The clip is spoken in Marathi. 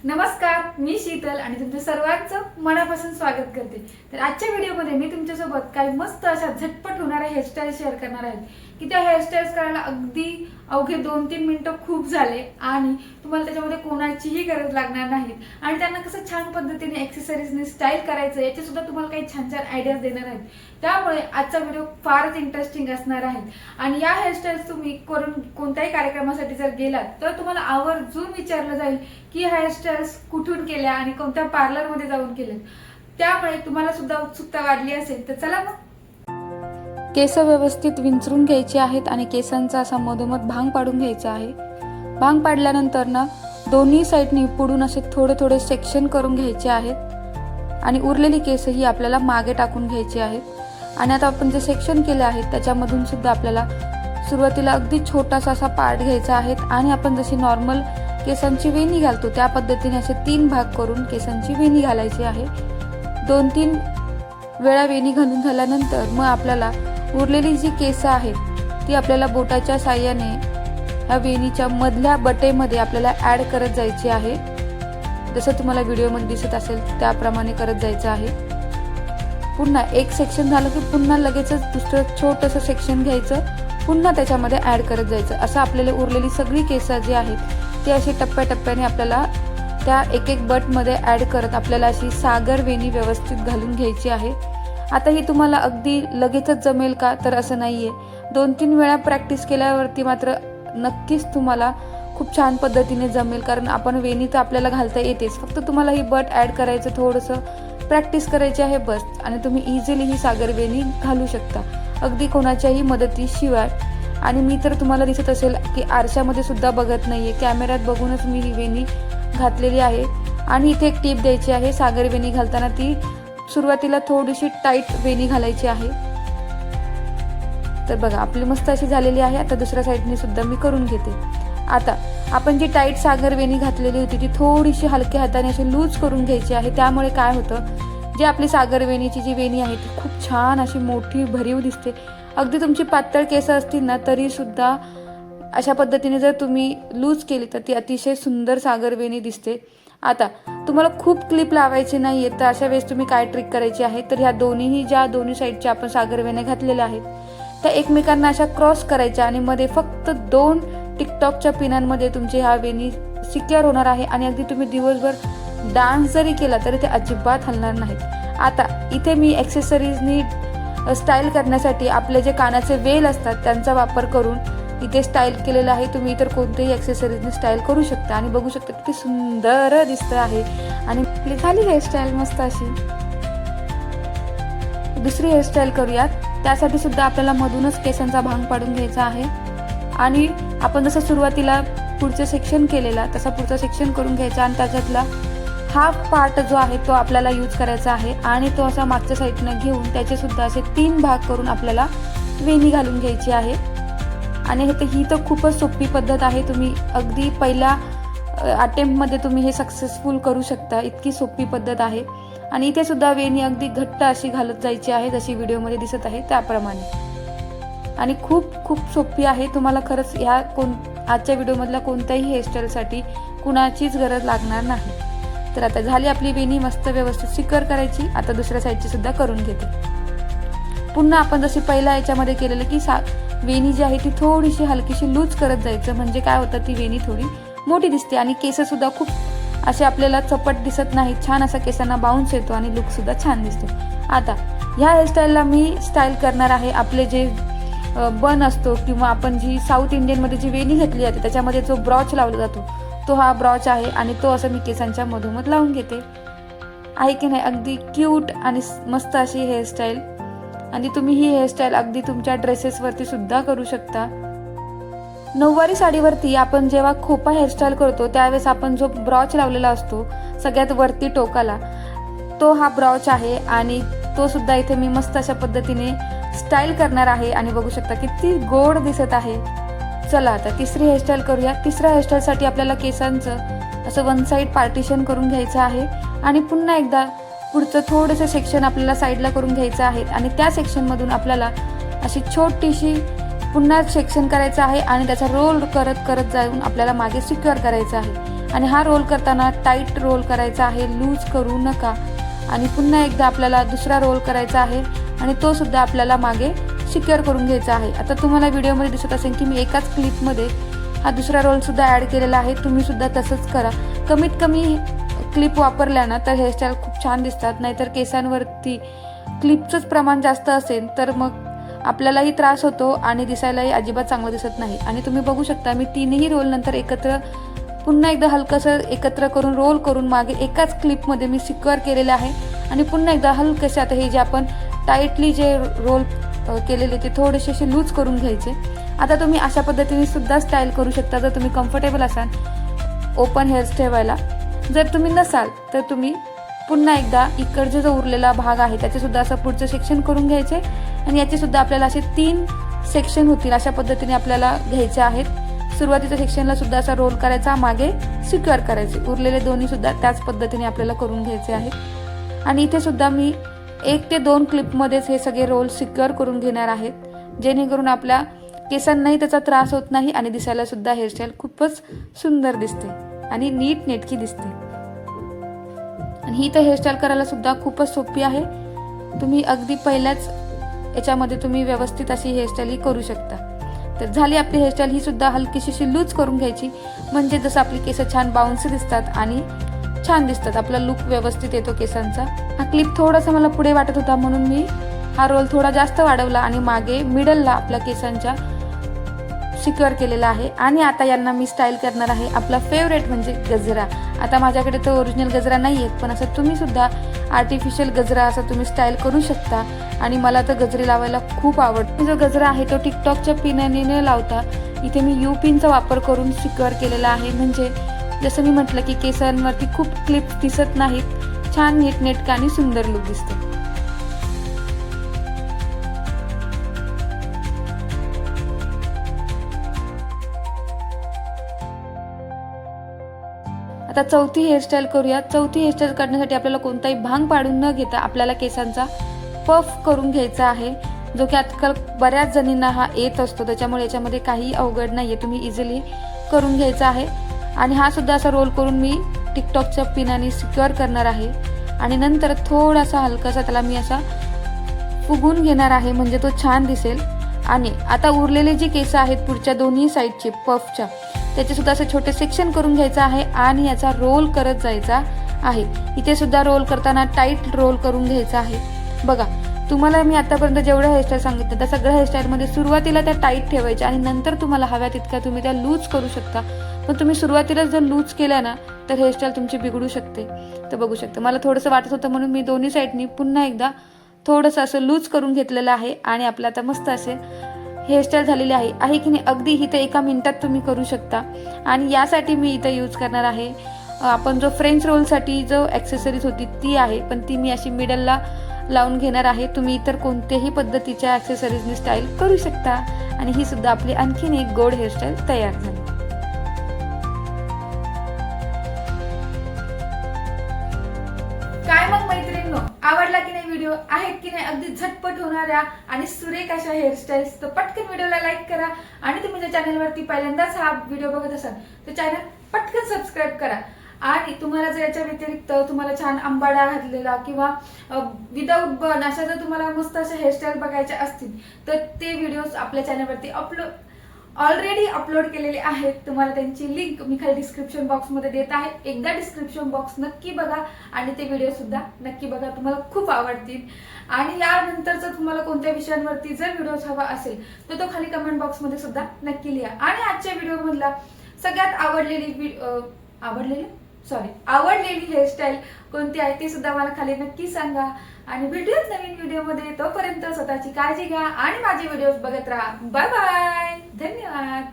नमस्कार, मी शीतल आणि तुमच्या सर्वांचं मनापासून स्वागत करते। तर आजच्या व्हिडिओमध्ये मी तुमच्यासोबत काही मस्त अशा झटपट होणाऱ्या हेअरस्टाईल शेअर करणार आहे की त्या हेअरस्टाईल्स करायला अगदी अवघे 2-3 मिनिटं खूप झाले आणि तुम्हाला त्याच्यामध्ये कोणाचीही गरज लागणार नाही आणि त्यांना कसं छान पद्धतीने एक्सेसरीजने स्टाईल करायचं याचे सुद्धा तुम्हाला काही छान छान आयडियाज देणार आहेत। त्यामुळे आजचा व्हिडिओ फारच इंटरेस्टिंग असणार आहे आणि या हेअरस्टाईल्स तुम्ही करून कोणत्याही कार्यक्रमासाठी जर गेलात तर तुम्हाला आवर्जून विचारलं जाईल की हेअरस्टाईल्स कुठून केल्या आणि कोणत्या पार्लरमध्ये जाऊन केल्या। त्यामुळे तुम्हाला सुद्धा उत्सुकता वाढली असेल तर चला मग। केस व्यवस्थित विंचरून घ्यायचे आहेत आणि केसांचा असा मधोमध भांग पाडून घ्यायचा आहे। भांग पाडल्यानंतर ना दोन्ही साइडनी पुढून असे थोडे थोडे सेक्शन करून घ्यायचे आहेत आणि उरलेली केस ही आपल्याला मागे टाकून घ्यायची आहेत। आणि आता आपण जे सेक्शन केले आहेत त्याच्यामधून सुद्धा आपल्याला सुरुवातीला अगदी छोटासा असा पार्ट घ्यायचा आहे आणि आपण जशी नॉर्मल केसांची वेणी घालतो त्या पद्धतीने असे 3 भाग करून केसांची वेणी घालायची आहे। 2-3 वेळा वेणी घालून झाल्यानंतर मग आपल्याला उरलेली जी केस आहेत ती आपल्याला बोटाच्या साहाय्याने ह्या वेणीच्या मधल्या बटेमध्ये आपल्याला ऍड करत जायची आहे। जसं तुम्हाला व्हिडिओमध्ये दिसत असेल त्याप्रमाणे करत जायचं आहे। पुन्हा एक सेक्शन झालं की पुन्हा लगेचच दुसरं छोटंसं सेक्शन घ्यायचं, पुन्हा त्याच्यामध्ये ऍड करत जायचं। असं आपल्याला उरलेली सगळी केस जी आहेत ती अशी टप्प्याटप्प्याने आपल्याला त्या एक एक बटमध्ये ऍड करत आपल्याला अशी सागर वेणी व्यवस्थित घालून घ्यायची आहे। आता ही तुम्हाला अगदी लगेचच जमेल का तर असं नाहीये। 2-3 वेळा प्रॅक्टिस केल्यावरती मात्र नक्कीच तुम्हाला खूप छान पद्धतीने जमेल, कारण आपण वेणी तर आपल्याला घालता येतेच, फक्त तुम्हाला ही बट ऍड करायचं थोडंसं प्रॅक्टिस करायची आहे बस आणि तुम्ही इझिली ही सागर वेणी घालू शकता अगदी कोणाच्याही मदतीशिवाय। आणि मी तर तुम्हाला दिसत असेल की आरशामध्ये सुद्धा बघत नाहीये, कॅमेऱ्यात बघूनच मी ही वेणी घातलेली आहे। आणि इथे एक टिप द्यायची आहे, सागर वेणी घालताना ती सुरुवातीला थोडीशी टाईट वेणी घालायची आहे। तर बघा आपली मस्त अशी झालेली आहे। आता दुसऱ्या साईडने सुद्धा मी करून घेते। आता आपण जी टाईट सागर वेणी घातलेली होती ती थोडीशी हलक्या हाताने अशी लूज करून घ्यायची आहे। त्यामुळे काय होतं, जी आपली सागर वेणीची जी वेणी आहे ती खूप छान अशी मोठी भरीव दिसते। अगदी तुमची पातळ केस असतील ना तरी सुद्धा अशा पद्धतीने जर तुम्ही लूज केली तर ती अतिशय सुंदर सागर वेणी दिसते। आता तुम्हाला खूप क्लिप लावायची नाहीये तर अशा वेळेस तुम्ही काय ट्रिक करायची आहे तर ह्या दोन्ही साईडच्या आपण सागर वेण्या घातलेल्या आहेत त्या एकमेकांना अशा क्रॉस करायच्या आणि मध्ये फक्त 2 टिकटॉकच्या पिनांमध्ये तुमची ह्या वेणी सिक्युअर होणार आहे आणि अगदी तुम्ही दिवसभर डान्स जरी केला तरी ते अजिबात हलणार नाहीत। आता इथे मी एक्सेसरीजनी स्टाईल करण्यासाठी आपले जे कानाचे वेल असतात त्यांचा वापर करून इथे स्टाईल केलेलं आहे। तुम्ही इतर कोणतेही एक्सेसरीजने स्टाईल करू शकता आणि बघू शकता किती सुंदर दिसत आहे। आणि आपली झाली हेअरस्टाईल मस्त अशी। दुसरी हेअरस्टाईल करूयात, त्यासाठी सुद्धा आपल्याला मधूनच केसांचा भांग पाडून घ्यायचा आहे आणि आपण जसं सुरुवातीला पुढचं सेक्शन केलेला तसा पुढचा सेक्शन करून घ्यायचा आणि त्याच्यातला हाफ पार्ट जो आहे तो आपल्याला यूज करायचा आहे आणि तो असा मागच्या साईडनं घेऊन त्याचे सुद्धा असे 3 भाग करून आपल्याला वेणी घालून घ्यायची आहे। आणि ही तर खूपच सोपी पद्धत आहे, तुम्ही अगदी पहिल्या अटेम्प्टमध्ये तुम्ही हे सक्सेसफुल करू शकता, इतकी सोपी पद्धत आहे। आणि इथे सुद्धा वेणी अगदी घट्ट अशी घालत जायची आहे जशी व्हिडिओमध्ये दिसत आहे त्याप्रमाणे। आणि खूप खूप सोपी आहे, तुम्हाला खरंच आजच्या व्हिडिओमधल्या कोणत्याही हेअरस्टाईलसाठी कुणाचीच गरज लागणार नाही। तर आता झाली आपली वेणी मस्त व्यवस्थित सिक्युअर करायची। आता दुसऱ्या साईडची सुद्धा करून घेते। पुन्हा आपण जशी पहिल्या याच्यामध्ये केलेलं की वेणी जी आहे ती थोडीशी हलकीशी लूज करत जायचं, म्हणजे काय होतं ती वेणी थोडी मोठी दिसते आणि केस सुद्धा खूप असे आपल्याला चपट दिसत नाही, छान असा केसांना बाउन्स येतो आणि लुक सुद्धा छान दिसतो। आता ह्या हेअरस्टाईलला मी स्टाईल करणार आहे आपले जे बन असतो किंवा आपण जी साऊथ इंडियन मध्ये जी वेणी घातली जाते त्याच्यामध्ये जो ब्रॉच लावला जातो तो हा ब्रॉच आहे आणि तो असं मी केसांच्या मधोमध लावून घेते आहे की नाही। अगदी क्यूट आणि मस्त अशी हेअरस्टाईल आणि तुम्ही ही हेअरस्टाईल अगदी तुमच्या ड्रेसेसवरती सुद्धा करू शकता। नऊवारी साडीवरती आपण जेव्हा खोपा हेअरस्टाईल करतो त्यावेळेस आपण जो ब्रॉच लावलेला असतो सगळ्यात वरती टोकाला तो हा ब्रॉच आहे आणि तो सुद्धा इथे मी मस्त अशा पद्धतीने स्टाईल करणार आहे आणि बघू शकता किती गोड दिसत आहे। चला आता तिसरी हेअरस्टाईल करूया। तिसऱ्या हेअरस्टाईलसाठी आपल्याला केसांचं असं 1 साईड पार्टिशन करून घ्यायचं आहे आणि पुन्हा एकदा पुढचं थोडंसं सेक्शन आपल्याला साईडला करून घ्यायचं आहे आणि त्या सेक्शनमधून आपल्याला अशी छोटीशी पुन्हा सेक्शन करायचं आहे आणि त्याचा रोल करत करत जाऊन आपल्याला मागे सिक्युअर करायचं आहे। आणि हा रोल करताना टाईट रोल करायचा आहे, लूज करू नका. आणि पुन्हा एकदा आपल्याला दुसरा रोल करायचा आहे आणि तो सुद्धा आपल्याला मागे सिक्युअर करून घ्यायचा आहे. आता तुम्हाला व्हिडिओमध्ये दिसत असेल की मी एकाच क्लिपमध्ये हा दुसरा रोल सुद्धा ॲड केलेला आहे. तुम्ही सुद्धा तसंच करा. कमीत कमी क्लिप वापरल्या ना तर हेअरस्टाईल खूप छान दिसतात. नाहीतर केसांवरती क्लिपचंच प्रमाण जास्त असेल तर मग आपल्यालाही त्रास होतो आणि दिसायलाही अजिबात चांगलं दिसत नाही. आणि तुम्ही बघू शकता मी तीनही रोल नंतर एकत्र पुन्हा एकदा हलकंसं एकत्र करून रोल करून मागे एकाच क्लिपमध्ये मी सिक्युअर केलेलं आहे. आणि पुन्हा एकदा हलकसे आता हे जे आपण टाईटली जे रोल केलेले ते थोडेसे असे लूज करून घ्यायचे. आता तुम्ही अशा पद्धतीने सुद्धा स्टाईल करू शकता जर तुम्ही कम्फर्टेबल असाल ओपन हेअर्स ठेवायला. जर तुम्ही नसाल तर तुम्ही पुन्हा एकदा इकडचा जो उरलेला भाग आहे त्याचे सुद्धा असं पुढचं सेक्शन करून घ्यायचे आणि याचे सुद्धा आपल्याला असे 3 सेक्शन होतील अशा पद्धतीने आपल्याला घ्यायचे आहेत. सुरुवातीच्या सेक्शनला सुद्धा असा रोल करायचा, मागे सिक्युअर करायचे. उरलेले दोन्ही सुद्धा त्याच पद्धतीने आपल्याला करून घ्यायचे आहेत. आणि इथे सुद्धा मी 1 ते 2 क्लिपमध्येच हे सगळे रोल सिक्युअर करून घेणार आहेत, जेणेकरून आपल्या केसांनाही त्याचा त्रास होत नाही आणि दिसायला सुद्धा हेअरस्टाईल खूपच सुंदर दिसते आणि नीट नेटकी दिसते. आणि ही तर हेअरस्टाईल करायला सुद्धा खूपच सोपी आहे. तुम्ही अगदी पहिल्याच याच्यामध्ये तुम्ही व्यवस्थित अशी हेअरस्टाईल ही करू शकता. तर झाली आपली हेअरस्टाईल. ही सुद्धा हलकीशी लूज करून घ्यायची, म्हणजे जसं आपली केस छान बाउन्सी दिसतात आणि छान दिसतात, आपला लुक व्यवस्थित येतो केसांचा. हा क्लिप थोडासा मला पुढे वाटत होता म्हणून मी हा रोल थोडा जास्त वाढवला आणि मागे मिडलला आपल्या केसांच्या सिक्युअर केलेला आहे. आणि आता यांना मी स्टाईल करणार आहे आपला फेवरेट म्हणजे गजरा. आता माझ्याकडे तो ओरिजिनल गजरा नाही आहे, पण असं तुम्ही सुद्धा आर्टिफिशियल गजरा असं तुम्ही स्टाईल करू शकता. आणि मला तर गजरे लावायला खूप आवडतो. जो गजरा आहे तो टिकटॉकच्या पिनाने न लावता इथे मी यू पिनचा वापर करून सिक्युअर केलेला आहे. म्हणजे जसं मी म्हटलं की केसांवरती खूप क्लिप दिसत नाहीत, छान नीटनेटका आणि सुंदर लुक दिसतो. आता चौथी हेअरस्टाईल करूया. चौथी हेअरस्टाईल करण्यासाठी आपल्याला कोणताही भांग पाडून न घेता आपल्याला केसांचा पफ करून घ्यायचा आहे, जो की आजकाल बऱ्याच जणींना हा येत असतो. त्याच्यामुळे याच्यामध्ये काही अवघड नाही आहे, तुम्ही इझिली करून घ्यायचा आहे. आणि हा सुद्धा असा रोल करून मी टिकटॉकच्या पिनाने सिक्युअर करणार आहे. आणि नंतर थोडासा हलकासा त्याला मी असा फुगून घेणार आहे, म्हणजे तो छान दिसेल. आणि आता उरलेले जी केस आहेत पुढच्या दोन्ही साईडचे पफच्या, त्याचे सुद्धा असे छोटे सेक्शन करून घ्यायचं आहे आणि याचा रोल करत जायचा आहे. इथे सुद्धा रोल करताना टाईट रोल करून घ्यायचा आहे. बघा, तुम्हाला मी आतापर्यंत जेवढ्या हेअरस्टाईल सांगितलं त्या सगळ्या हेअरस्टाईलमध्ये सुरुवातीला त्या टाईट ठेवायच्या आणि नंतर तुम्हाला हव्या तितक्या तुम्ही त्या लूज करू शकता. पण तुम्ही सुरुवातीलाच जर लूज केल्या ना तर हेअरस्टाईल तुमची बिघडू शकते. तर बघू शकता मला थोडंसं वाटत होतं म्हणून मी दोन्ही साईडनी पुन्हा एकदा थोडंसं असं लूज करून घेतलेलं आहे. आणि आपलं आता मस्त असे हेअरस्टाईल झालेली आहे की नाही. अगदी ही तर 1 मिनिटात तुम्ही करू शकता. आणि यासाठी मी इथं यूज करणार आहे आपण जो फ्रेंच रोलसाठी जो ॲक्सेसरीज होती ती आहे, पण ती मी अशी मिडलला लावून घेणार आहे. तुम्ही इतर कोणत्याही पद्धतीच्या ॲक्सेसरीजनी स्टाईल करू शकता. आणि ही सुद्धा आपली आणखीन एक गोड हेअरस्टाईल तयार झाली. काय मग मैत्रिणींनो, आवडला की नाही व्हिडिओ? आहेत की नाही अगदी झटपट होणाऱ्या आणि सुरेख अशा हेअरस्टाईल्स? तर पटकन व्हिडिओला लाईक करा. आणि तुम्ही जर चॅनलवरती पहिल्यांदाच हा व्हिडिओ बघत असाल तर चॅनल पटकन सबस्क्राईब करा. आणि तुम्हाला जर याच्या व्यतिरिक्त तुम्हाला छान अंबाडा घातलेला किंवा विदाऊट बन अशा जर तुम्हाला मस्त अशा हेअरस्टाईल बघायच्या असतील तर ते व्हिडिओज आपल्या चॅनलवरती ऑलरेडी अपलोड केलेले आहेत. तुम्हाला त्यांची लिंक मी खाली डिस्क्रिप्शन बॉक्समध्ये देत आहे. एकदा डिस्क्रिप्शन बॉक्स नक्की बघा आणि ते व्हिडिओ सुद्धा नक्की बघा, तुम्हाला खूप आवडतील. आणि यानंतरचं तुम्हाला कोणत्या विषयांवरती जर व्हिडिओज हवा असेल तर तो खाली कमेंट बॉक्समध्ये सुद्धा नक्की लिहा. आणि आजच्या व्हिडिओमधला सगळ्यात आवडलेली हेअरस्टाईल कोणती आहे ते सुद्धा मला खाली नक्की सांगा. आणि भेटूयाच नवीन व्हिडिओमध्ये. तोपर्यंत स्वतःची काळजी घ्या आणि माझे व्हिडिओज बघत राहा. बाय बाय, धन्यवाद.